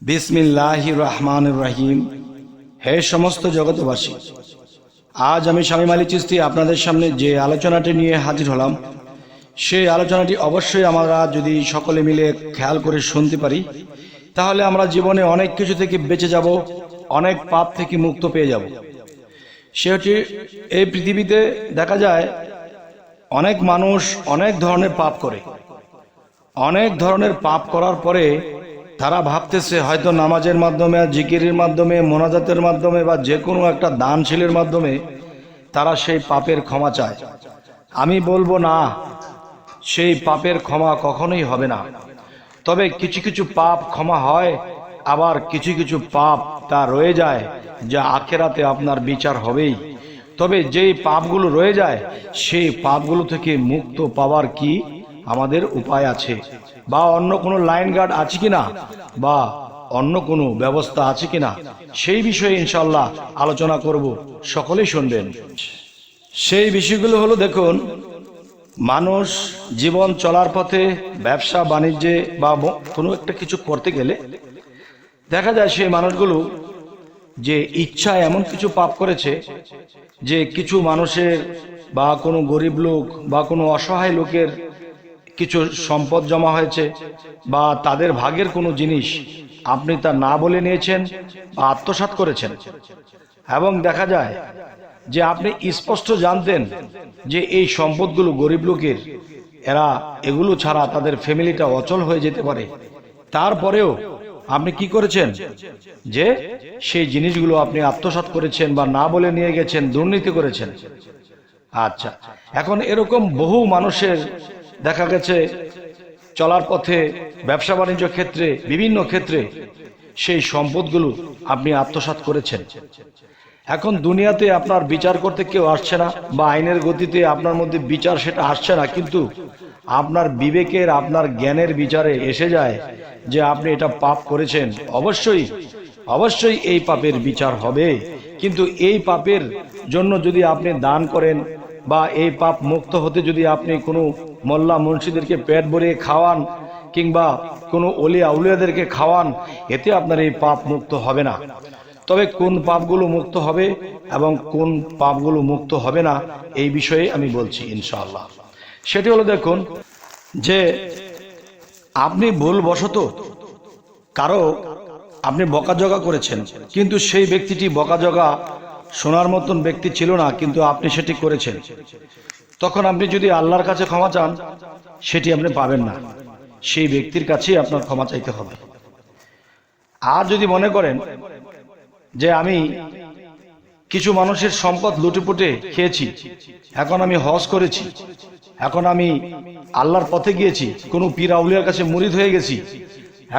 বিসমিল্লাহির রহমানির রহিম। হে সমস্ত জগতবাসী, আজ আমি শামীম আলী চিশতি আপনাদের সামনে যে আলোচনাটি নিয়ে হাজির হলাম, সেই আলোচনাটি অবশ্যই আমরা যদি সকলে মিলে খেয়াল করে শুনতে পারি, তাহলে আমরা জীবনে অনেক কিছু থেকে বেঁচে যাব, অনেক পাপ থেকে মুক্ত পেয়ে যাব। সেটি এই পৃথিবীতে দেখা যায় অনেক মানুষ অনেক ধরনের পাপ করে। অনেক ধরনের পাপ করার পরে তারা ভাবতেছে হয়তো নামাজের মাধ্যমে, জিকিরের মাধ্যমে, মোনাজাতের মাধ্যমে বা যে কোনো একটা দানশীলের মাধ্যমে তারা সেই পাপের ক্ষমা চায়। আমি বলবো না, সেই পাপের ক্ষমা কখনোই হবে না। তবে কিছু কিছু পাপ ক্ষমা হয়, আবার কিছু কিছু পাপ তা রয়ে যায়, যা আখেরাতে আপনার বিচার হবেই। তবে যেই পাপগুলো রয়ে যায়, সেই পাপগুলো থেকে মুক্ত পাওয়ার কি আমাদের উপায় আছে, বা অন্য কোনো লাইন গার্ড আছে কিনা, বা অন্য কোনো ব্যবস্থা আছে কিনা, সেই বিষয়ে ইনশাআল্লাহ আলোচনা করব। সকলেই শুনবেন। সেই বিষয়গুলো হলো, দেখুন, মানুষ জীবন চলার পথে ব্যবসা বাণিজ্যে বা কোনো একটা কিছু করতে গেলে দেখা যায় সেই মানুষগুলো যে ইচ্ছা এমন কিছু পাপ করেছে যে কিছু মানুষের বা কোনো গরিব লোক বা কোনো অসহায় লোকের কিছু সম্পদ জমা হয়েছে, বা তাদের ভাগের কোনো জিনিস আপনি তা না বলে নিয়েছেন বা আত্মসাৎ করেছেন। এবং দেখা যায় যে আপনি স্পষ্ট জানতেন যে এই সম্পদগুলো গরিব লোকের, এরা এগুলো ছাড়া তাদের ফ্যামিলিটা অচল হয়ে যেতে পারে। তারপরেও আপনি কি করেছেন, যে সেই জিনিসগুলো আপনি আত্মসাৎ করেছেন বা না বলে নিয়ে গেছেন, দুর্নীতি করেছেন। আচ্ছা, এখন এরকম বহু মানুষের দেখা গেছে চলার পথে, ব্যবসা বাণিজ্য ক্ষেত্রে, বিভিন্ন ক্ষেত্রে সেই সম্পদগুলো আপনি আত্মসাৎ করেছেন। এখন দুনিয়াতে আপনার বিচার করতে কেউ আসছে না, বা আইনের গতিতে আপনার মধ্যে বিচার সেটা আসছে না, কিন্তু আপনার বিবেকের, আপনার জ্ঞানের বিচারে এসে যায় যে আপনি এটা পাপ করেছেন। অবশ্যই অবশ্যই এই পাপের বিচার হবে। কিন্তু এই পাপের জন্য যদি আপনি দান করেন, বা এই পাপ মুক্ত হতে যদি আপনি কোনো মোল্লা মুন্সিদেরকে পেট ভরিয়ে খাওয়ান, কিংবা কোনো ওলিয়া আউলিয়াদেরকে খাওয়ান, এতে আপনার এই পাপ মুক্ত হবে না। তবে কোন পাপগুলো মুক্ত হবে এবং কোন পাপগুলো মুক্ত হবে না, এই বিষয়ে আমি বলছি ইনশাআল্লাহ। সেটি হলো, দেখুন, যে আপনি ভুলবশত কারো আপনি বকাঝকা করেছেন, কিন্তু সেই ব্যক্তিটি বকাঝকা শোনার মতন ব্যক্তি ছিল না, কিন্তু আপনি সেটি করেছেন। তখন আপনি যদি আল্লাহর কাছে ক্ষমা চান, সেটি আপনি পাবেন না, সেই ব্যক্তির কাছেই আপনার ক্ষমা চাইতে হবে। আর যদি মনে করেন যে আমি কিছু মানুষের সম্পদ লুটেপুটে খেয়েছি, এখন আমি হজ করেছি, এখন আমি আল্লাহর পথে গিয়েছি, কোনো পীর আউলিয়ার কাছে মুরিদ হয়ে গেছি,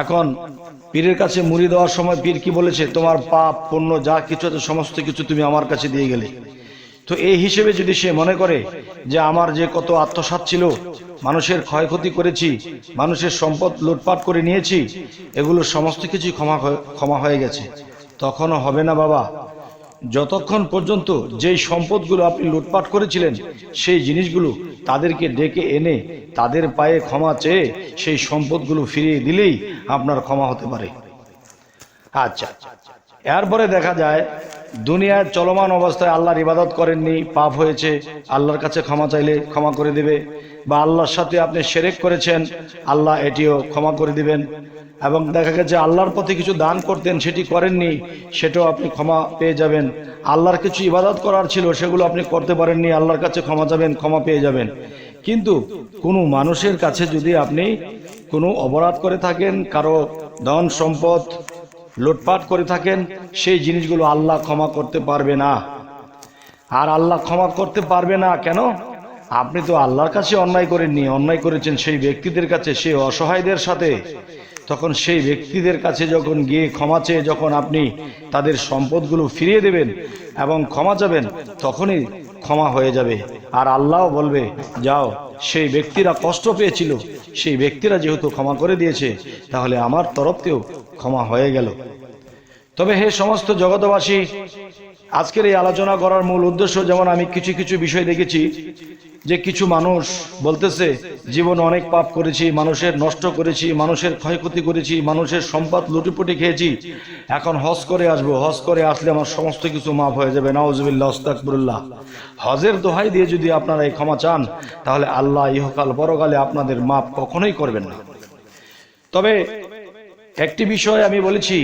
এখন পীরের কাছে মুড়ি দেওয়ার সময় পীর কি বলেছে, তোমার পাপ পুণ্য যা কিছু আছে সমস্ত কিছু তুমি আমার কাছে দিয়ে গেলে। তো এই হিসেবে যদি সে মনে করে যে আমার যে কত আত্মসাৎ ছিল, মানুষের ক্ষয়ক্ষতি করেছি, মানুষের সম্পদ লুটপাট করে নিয়েছি, এগুলো সমস্ত কিছুই ক্ষমা হয়ে গেছে, তখনও হবে না বাবা। যতক্ষণ পর্যন্ত যেই সম্পদগুলো আপনি লুটপাট করেছিলেন, সেই জিনিসগুলো তাদেরকে ডেকে এনে তাদের পায়ে ক্ষমা চেয়ে সেই সম্পদগুলো ফিরিয়ে দিলেই আপনার ক্ষমা হতে পারে। আচ্ছা, এরপরে দেখা যায় দুনিয়ার চলমান অবস্থায় আল্লাহর ইবাদত করেননি, পাপ হয়েছে, আল্লাহর কাছে ক্ষমা চাইলে ক্ষমা করে দেবে। বা আল্লাহর সাথে আপনি শিরক করেছেন, আল্লাহ এটিও ক্ষমা করে দিবেন। এবং দেখা গেছে আল্লাহর পথে কিছু দান করতেন, সেটি করেননি, সেটাও আপনি ক্ষমা পেয়ে যাবেন। আল্লাহর কিছু ইবাদত করার ছিল, সেগুলো আপনি করতে পারেননি, আল্লাহর কাছে ক্ষমা চাবেন, ক্ষমা পেয়ে যাবেন। কিন্তু কোনো মানুষের কাছে যদি আপনি কোনো অপরাধ করে থাকেন, কারো ধন সম্পদ লুটপাট করে থাকেন, সেই জিনিসগুলো আল্লাহ ক্ষমা করতে পারবে না। আর আল্লাহ ক্ষমা করতে পারবে না কেন? আপনি তো আল্লাহর কাছে অন্যায় করেননি, অন্যায় করেছেন সেই ব্যক্তিদের কাছে, সেই অসহায়দের সাথে। তখন সেই ব্যক্তিদের কাছে যখন গিয়ে ক্ষমা চেয়ে যখন আপনি তাদের সম্পদগুলো ফিরিয়ে দেবেন এবং ক্ষমা চাবেন, তখনই ক্ষমা হয়ে যাবে। আর আল্লাহ বলবে, যাও, সেই ব্যক্তিরা কষ্ট পেয়েছিল, সেই ব্যক্তিরা যেহেতু ক্ষমা করে দিয়েছে, তাহলে আমার তরফতেও ক্ষমা হয়ে গেল। তবে হে সমস্ত জগতবাসী, আজকের এই আলোচনা করার মূল উদ্দেশ্য, যেমন আমি কিছু কিছু বিষয় দেখেছি যে কিছু মানুষ বলতেছে জীবনে অনেক পাপ করেছি, মানুষের নষ্ট করেছি, মানুষের ক্ষয়ক্ষতি করেছি, মানুষের সম্পদ লুটিপুটি খেয়েছি, এখন হজ করে আসবো, হজ করে আসলে আমার সমস্ত কিছু মাফ হয়ে যাবে। নাউজুবিল্লাহ, আস্তাগফিরুল্লাহ। হজের দোহাই দিয়ে যদি আপনারা এই ক্ষমা চান, তাহলে আল্লাহ ইহকাল পরকালে আপনাদের মাফ কখনোই করবেন না। তবে একটি বিষয় আমি বলেছি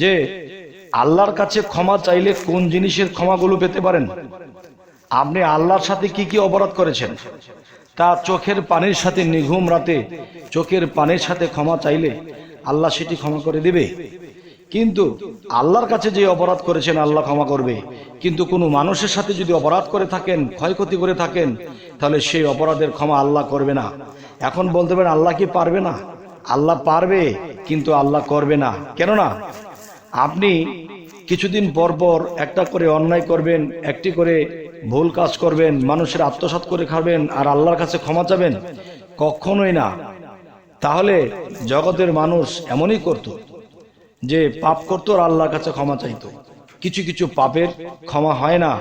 যে আল্লাহর কাছে ক্ষমা চাইলে কোন জিনিসের ক্ষমাগুলো পেতে পারেন। আপনি আল্লাহর সাথে কি কি অপরাধ করেছেন তা চোখের পানির সাথে, নিঘুম রাতে চোখের পানির সাথে ক্ষমা চাইলে আল্লাহ সেটি ক্ষমা করে দিবে। কিন্তু আল্লাহর কাছে যে অপরাধ করেছেন আল্লাহ ক্ষমা করবে, কিন্তু কোনো মানুষের সাথে যদি অপরাধ করে থাকেন, ক্ষয়ক্ষতি করে থাকেন, তাহলে সেই অপরাধের ক্ষমা আল্লাহ করবে না। এখন বলতে পারেন আল্লাহ কি পারবে না? আল্লাহ পারবে, কিন্তু আল্লাহ করবে না। কেননা আপনি কিছুদিন পর পর একটা করে অন্যায় করবেন, একটি করে ভুল কাজ করবেন, মানুষের আত্মসাৎ করে খাবেন, আর আল্লাহর কাছে ক্ষমা চাবেন? কখনোই না। তাহলে জগতের মানুষ এমনই করত যে পাপ করতো আর আল্লাহর কাছে ক্ষমা চাইতো। কিছু কিছু পাপের ক্ষমা হয় না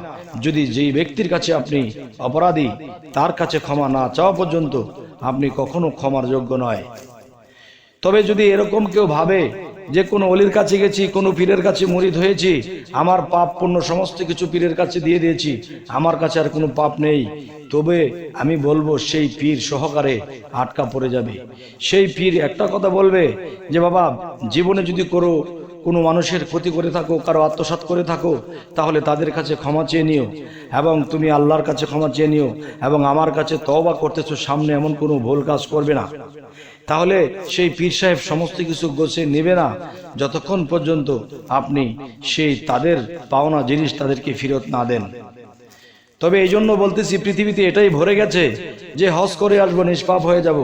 যদি যেই ব্যক্তির কাছে আপনি অপরাধী তার কাছে ক্ষমা না চাওয়া পর্যন্ত আপনি কখনো ক্ষমার যোগ্য নয়। তবে যদি এরকম কেউ ভাবে যে কোনো অলির কাছে গেছি, কোনো পীরের কাছে মুরিদ হয়েছি, আমার পাপ পুণ্য সমস্ত কিছু পীরের কাছে দিয়ে দিয়েছি, আমার কাছে আর কোনো পাপ নেই, তবে আমি বলবো সেই পীর সহকারে আটকা পড়ে যাবে। সেই পীর একটা কথা বলবে যে বাবা, জীবনে যদি কোনো মানুষের ক্ষতি করে থাকো, কারো আত্মসাৎ করে থাকো, তাহলে তাদের কাছে ক্ষমা চেয়ে নিও এবং তুমি আল্লাহর কাছে ক্ষমা চেয়ে নিও এবং আমার কাছে তওবা করতেছো, সামনে এমন কোনো ভুল কাজ করবে না। তাহলে সেই পীর সাহেব সমস্ত কিছু গোছে নেবে না যতক্ষণ পর্যন্ত আপনি সেই তাদের পাওনা জিনিস তাদেরকে ফেরত না দেন। তবে এই জন্য বলতেছি, পৃথিবীতে এটাই ভরে গেছে যে হজ করে আসবো নিষ্পাপ হয়ে যাব।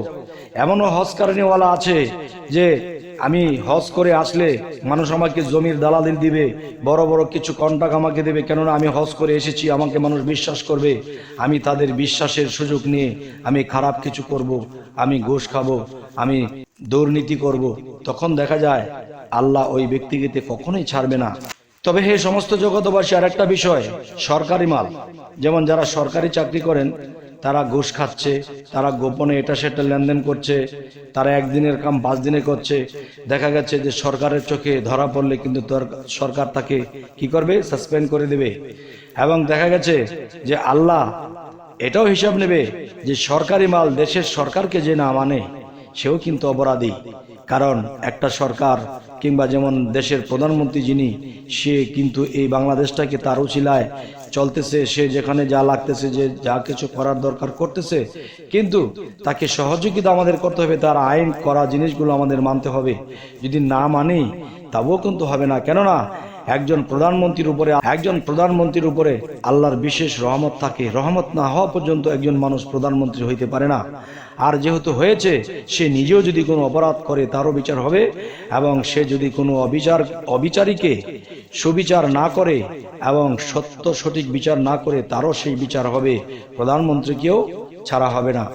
এমনও হজ কারণেওয়ালা আছে যে আমি হজ করে আসলে মানুষ আমাকে জমির দালালি দিবে, বড় বড় কিছু কন্ট্রাক্ট আমাকে দেবে, কেননা আমি হজ করে এসেছি, আমাকে মানুষ বিশ্বাস করবে। আমি তাদের বিশ্বাসের সুযোগ নিয়ে আমি খারাপ কিছু করব, আমি ঘুষ খাবো, আমি দুর্নীতি করব। তখন দেখা যায় আল্লাহ ওই ব্যক্তিকে কখনোই ছাড়বে না। তবে হে সমস্ত জগতবাসী, আর একটা বিষয়, সরকারি মাল, যেমন যারা সরকারি চাকরি করেন তারা ঘুষ খাচ্ছে, তারা গোপনে এটা সেটা লেনদেন করছে, তারা একদিনের কাম 5 দিনে করছে। দেখা গেছে যে সরকারের চোখে ধরা পড়লে কিন্তু সরকার তাকে কি করবে? সাসপেন্ড করে দেবে। এবং দেখা গেছে যে আল্লাহ এটাও হিসাব নেবে যে সরকারি মাল দেশের সরকারকে যে না মানে সেও কিন্তু অপরাধী। কারণ একটা সরকার কিংবা যেমন দেশের প্রধানমন্ত্রী যিনি, সে কিন্তু এই বাংলাদেশটাকে তার উছিলায় চলতেছে, সে যেখানে যা লাগতেছে, যে যা কিছু করার দরকার করতেছে, কিন্তু তাকে সহযোগিতা আমাদের করতে হবে, তার আইন করা জিনিসগুলো আমাদের মানতে হবে। যদি না মানি তবুও কিন্তু হবে না। কেননা একজন প্রধানমন্ত্রীর উপরে আল্লাহর বিশেষ রহমত থাকে। রহমত না হওয়া পর্যন্ত একজন মানুষ প্রধানমন্ত্রী হইতে পারে না। আর যেহেতু হয়েছে, সে নিজেও যদি কোনো অপরাধ করে তারও বিচার হবে, এবং সে যদি কোনো অবিচারীকে সুবিচার না করে এবং সঠিক বিচার না করে তারও সেই বিচার হবে, প্রধানমন্ত্রীকেও ছাড়া হবে না।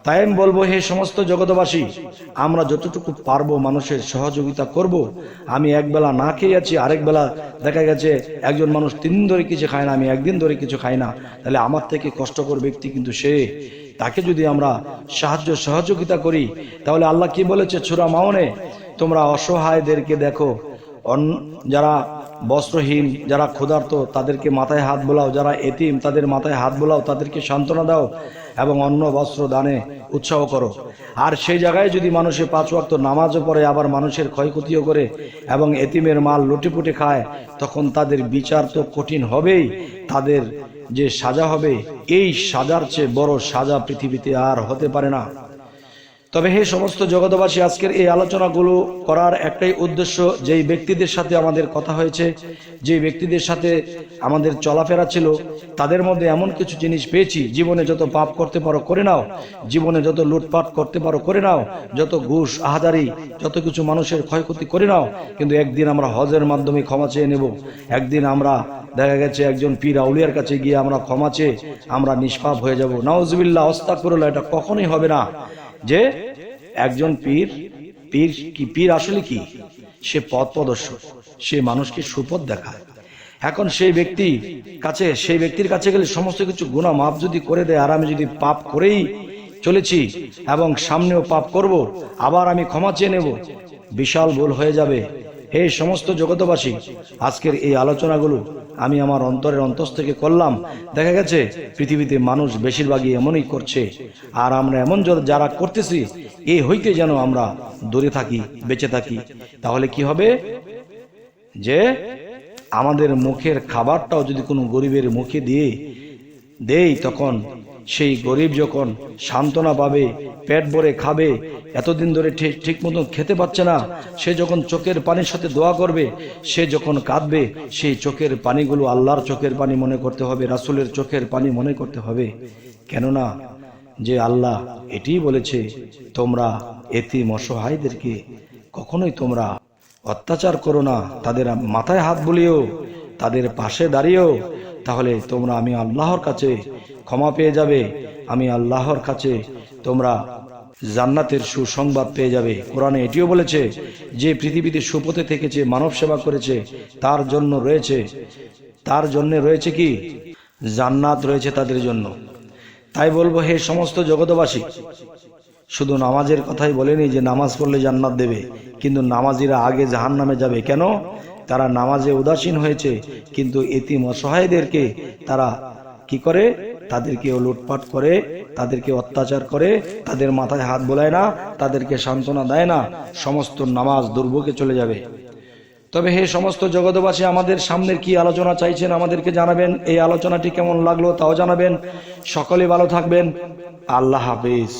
তাই আমি বলবো, হে সমস্ত জগতবাসী, আমরা যতটুকু পারবো মানুষের সহযোগিতা করব। আমি একবেলা না খেয়ে আছি, আরেক বেলা দেখা গেছে একজন মানুষ 3 দিন ধরে কিছু খায় না, আমি একদিন ধরে কিছু খাই না, তাহলে আমার থেকে কষ্টকর ব্যক্তি কিন্তু সে। তাকে যদি আমরা সহযোগিতা করি, তাহলে আল্লাহ কি বলেছে সূরা মাউনে, তোমরা অসহায়দেরকে দেখো, যারা বস্ত্রহীন, যারা ক্ষুধার্ত তাদেরকে মাথায় হাত বোলাও, যারা এতিম তাদের মাথায় হাত বোলাও, তাদেরকে সান্ত্বনা দাও এবং অন্ন বস্ত্র দানে উৎসাহ করো। আর সেই জায়গায় যদি মানুষে 5 ওয়াক্ত নামাজও পড়ে, আবার মানুষের ক্ষয়ক্ষতিও করে এবং এতিমের মাল লুটেপুটে খায়, তখন তাদের বিচার তো কঠিন হবেই। তাদের যে সাজা হবে, এই সাজার চেয়ে বড় সাজা পৃথিবীতে আর হতে পারে না। তবে হে সমস্ত জগতবাসী, আজকের এই আলোচনাগুলো করার একটাই উদ্দেশ্য, যেই ব্যক্তিদের সাথে আমাদের কথা হয়েছে, যে ব্যক্তিদের সাথে আমাদের চলাফেরা ছিল, তাদের মধ্যে এমন কিছু জিনিস পেয়েছি, জীবনে যত পাপ করতে পারো করে নাও, জীবনে যত লুটপাট করতে পারো করে নাও, যত ঘুষ আহাদারি, যত কিছু মানুষের ক্ষয়ক্ষতি করে নাও, কিন্তু একদিন আমরা হজের মাধ্যমে ক্ষমা চেয়ে নেব। একদিন আমরা দেখা গেছে একজন পীর আউলিয়ার কাছে গিয়ে আমরা ক্ষমা চেয়ে আমরা নিষ্পাপ হয়ে যাব। নাউজুবিল্লাহ, আস্তাগফিরুল্লাহ। এটা কখনোই হবে না যে একজন পীর আসলে কি? সে পথ প্রদর্শক, সে মানুষকে সুপথ দেখায়। এখন সেই ব্যক্তির কাছে গেলে সমস্ত কিছু গুনাহ মাফ যদি করে দেয়, আর আমি যদি পাপ করেই চলেছি এবং সামনেও পাপ করব, আবার আমি ক্ষমা চেয়ে নেব, বিশাল ভুল হয়ে যাবে। হে সমস্ত জগতবাসী, আজকের এই আলোচনাগুলো আমি আমার অন্তরের অন্তস থেকে করলাম। দেখা গেছে পৃথিবীতে মানুষ বেশিরভাগই এমনই করছে, আর আমরা এমন যারা করতেছি এই হইতে যেন আমরা দূরে থাকি, বেঁচে থাকি। তাহলে কি হবে, যে আমাদের মুখের খাবারটাও যদি কোনো গরিবের মুখে দেই, তখন সেই গরিব যখন সান্ত্বনা পাবে, পেট ভরে খাবে, এতদিন ধরে ঠিক মতো খেতে পাচ্ছে না, সে যখন চোখের পানির সাথে দোয়া করবে, সে যখন কাঁদবে, সেই চোখের পানিগুলো আল্লাহর চোখের পানি মনে করতে হবে, রাসূলের চোখের পানি মনে করতে হবে। কেননা যে আল্লাহ এটিই বলেছে, তোমরা এতিম অসহায়দেরকে কখনোই তোমরা অত্যাচার করো না, তাদের মাথায় হাত বুলিও, তাদের পাশে দাঁড়িয়েও, তাহলে তোমরা আমি আল্লাহর কাছে ক্ষমা পেয়ে যাবে, আমি আল্লাহর কাছে তোমরা জান্নাতের সুসংবাদ পেয়ে যাবে। কোরআনে এটিও বলেছে যে পৃথিবীতে সুপথে থেকেছে, মানব সেবা করেছে, তার জন্য রয়েছে কি জান্নাত রয়েছে তাদের জন্য। তাই বলবো, হে সমস্ত জগতবাসী, শুধু নামাজের কথাই বলেনি যে নামাজ পড়লে জান্নাত দেবে, কিন্তু নামাজিরা আগে জাহান্নামে যাবে। কেন? তারা নামাজে উদাসীন হয়েছে, কিন্তু এতিম অসহায়দেরকে তারা কি করে, তাদেরকে লুটপাট করে, তাদেরকে অত্যাচার করে, তাদের মাথায় হাত বোলায় না, তাদেরকে সান্ত্বনা দেয় না, সমস্ত নামাজ দুর্ভোগে চলে যাবে। তবে হে সমস্ত জগতবাসী, আমাদের সামনের কি আলোচনা চাইছেন আমাদেরকে জানাবেন, এই আলোচনাটি কেমন লাগলো তাও জানাবেন। সকলে ভালো থাকবেন, আল্লাহ হাফেজ।